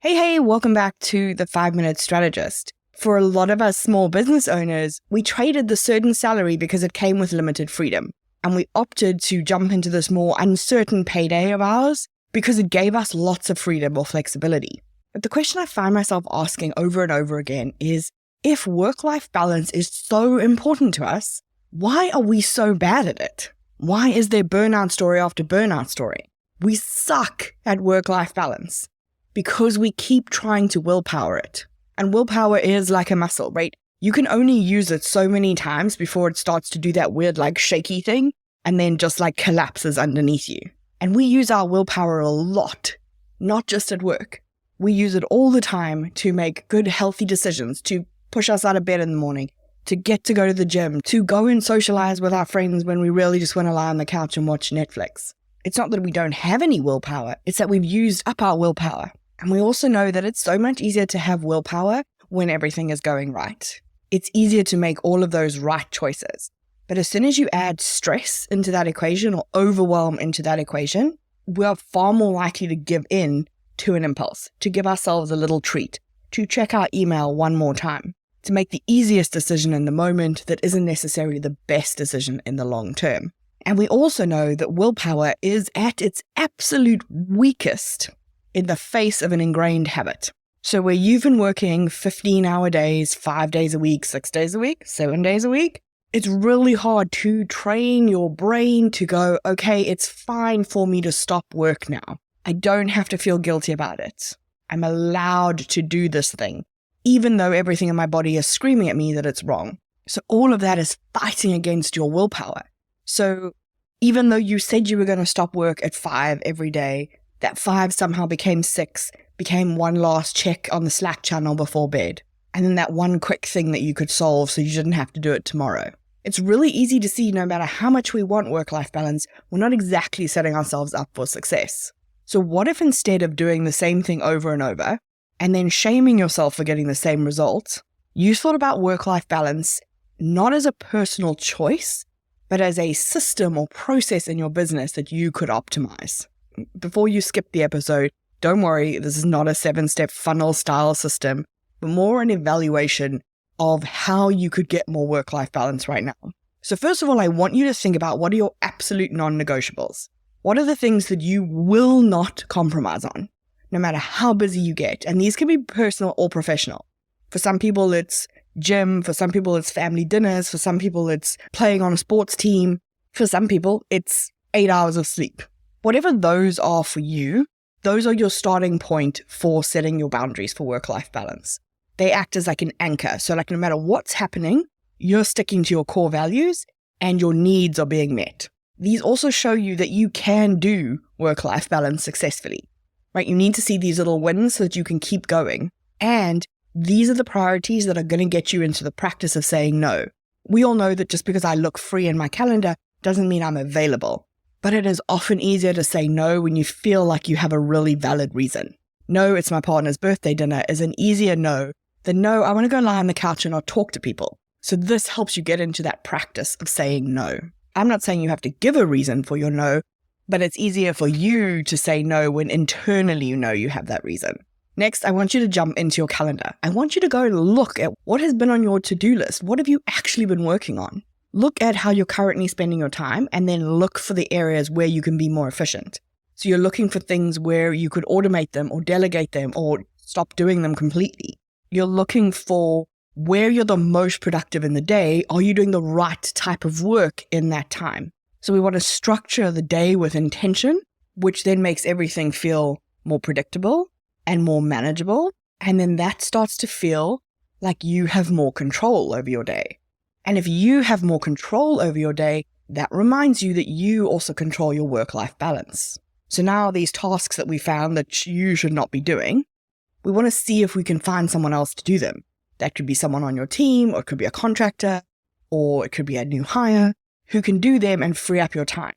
Hey, welcome back to the 5-Minute Strategist. For a lot of us small business owners, we traded the certain salary because it came with limited freedom. And we opted to jump into this more uncertain payday of ours because it gave us lots of freedom or flexibility. But the question I find myself asking over and over again is, if work-life balance is so important to us, why are we so bad at it? Why is there burnout story after burnout story? We suck at work-life balance because we keep trying to willpower it. And willpower is like a muscle, right? You can only use it so many times before it starts to do that weird shaky thing and then just collapses underneath you. And we use our willpower a lot, not just at work. We use it all the time to make good, healthy decisions, to push us out of bed in the morning, to get to go to the gym, to go and socialize with our friends when we really just want to lie on the couch and watch Netflix. It's not that we don't have any willpower, it's that we've used up our willpower. And we also know that it's so much easier to have willpower when everything is going right. It's easier to make all of those right choices. But as soon as you add stress into that equation or overwhelm into that equation, we're far more likely to give in to an impulse, to give ourselves a little treat, to check our email one more time, to make the easiest decision in the moment that isn't necessarily the best decision in the long term. And we also know that willpower is at its absolute weakest in the face of an ingrained habit. So where you've been working 15-hour days, 5 days a week, 6 days a week, 7 days a week, it's really hard to train your brain to go, okay, it's fine for me to stop work now. I don't have to feel guilty about it. I'm allowed to do this thing, even though everything in my body is screaming at me that it's wrong. So all of that is fighting against your willpower. So even though you said you were going to stop work at 5 every day, that 5 somehow became 6, became one last check on the Slack channel before bed, and then that one quick thing that you could solve so you didn't have to do it tomorrow. It's really easy to see no matter how much we want work-life balance, we're not exactly setting ourselves up for success. So what if instead of doing the same thing over and over, and then shaming yourself for getting the same result, you thought about work-life balance not as a personal choice, but as a system or process in your business that you could optimize? Before you skip the episode, don't worry, this is not a 7-step funnel style system, but more an evaluation of how you could get more work-life balance right now. So first of all, I want you to think about what are your absolute non-negotiables. What are the things that you will not compromise on, no matter how busy you get? And these can be personal or professional. For some people, it's gym. For some people, it's family dinners. For some people, it's playing on a sports team. For some people, it's 8 hours of sleep. Whatever those are for you, those are your starting point for setting your boundaries for work-life balance. They act as like an anchor. So no matter what's happening, you're sticking to your core values and your needs are being met. These also show you that you can do work-life balance successfully, right? You need to see these little wins so that you can keep going. And these are the priorities that are going to get you into the practice of saying no. We all know that just because I look free in my calendar doesn't mean I'm available. But it is often easier to say no when you feel like you have a really valid reason. No, it's my partner's birthday dinner is an easier no than no, I want to go lie on the couch and not talk to people. So this helps you get into that practice of saying no. I'm not saying you have to give a reason for your no, but it's easier for you to say no when internally you know you have that reason. Next, I want you to jump into your calendar. I want you to go and look at what has been on your to-do list. What have you actually been working on? Look at how you're currently spending your time and then look for the areas where you can be more efficient. So you're looking for things where you could automate them or delegate them or stop doing them completely. You're looking for where you're the most productive in the day. Are you doing the right type of work in that time? So we want to structure the day with intention, which then makes everything feel more predictable and more manageable. And then that starts to feel like you have more control over your day. And if you have more control over your day, that reminds you that you also control your work-life balance. So now these tasks that we found that you should not be doing, we want to see if we can find someone else to do them. That could be someone on your team, or it could be a contractor, or it could be a new hire who can do them and free up your time.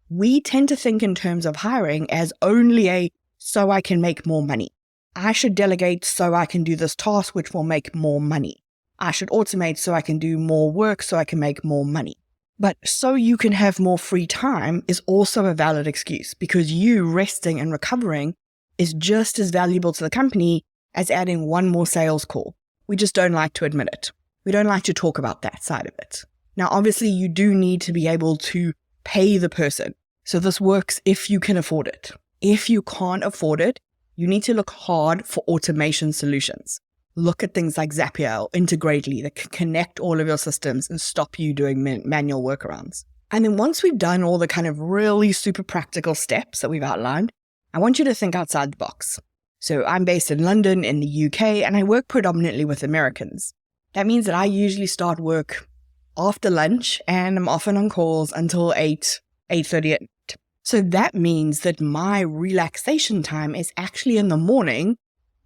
We tend to think in terms of hiring as only so I can make more money. I should delegate so I can do this task which will make more money. I should automate so I can do more work so I can make more money. But so you can have more free time is also a valid excuse, because you resting and recovering is just as valuable to the company as adding one more sales call. We just don't like to admit it. We don't like to talk about that side of it. Now, obviously, you do need to be able to pay the person. So this works if you can afford it. If you can't afford it, you need to look hard for automation solutions. Look at things like Zapier or Integrately that can connect all of your systems and stop you doing manual workarounds. And then once we've done all the kind of really super practical steps that we've outlined, I want you to think outside the box. So I'm based in London in the UK, and I work predominantly with Americans. That means that I usually start work after lunch, and I'm often on calls until 8:30 at night. So that means that my relaxation time is actually in the morning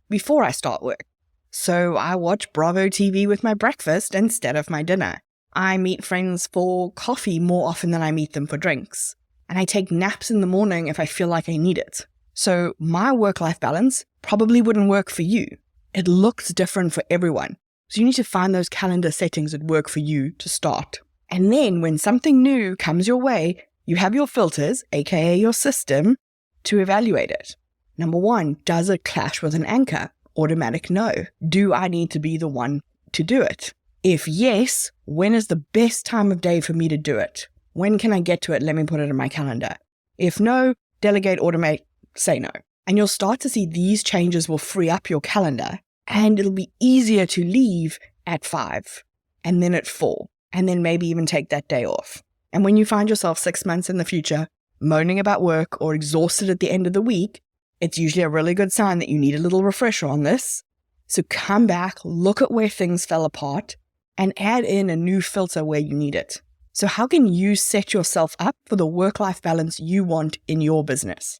before I start work. So I watch Bravo TV with my breakfast instead of my dinner. I meet friends for coffee more often than I meet them for drinks. And I take naps in the morning if I feel like I need it. So my work-life balance probably wouldn't work for you. It looks different for everyone. So you need to find those calendar settings that work for you to start. And then when something new comes your way, you have your filters, aka your system, to evaluate it. Number 1, does it clash with an anchor? Automatic no. Do I need to be the one to do it? If yes, when is the best time of day for me to do it? When can I get to it? Let me put it in my calendar. If no, delegate, automate, say no. And you'll start to see these changes will free up your calendar, and it'll be easier to leave at 5 and then at 4 and then maybe even take that day off. And when you find yourself 6 months in the future moaning about work or exhausted at the end of the week, it's usually a really good sign that you need a little refresher on this. So come back, look at where things fell apart, and add in a new filter where you need it. So how can you set yourself up for the work-life balance you want in your business?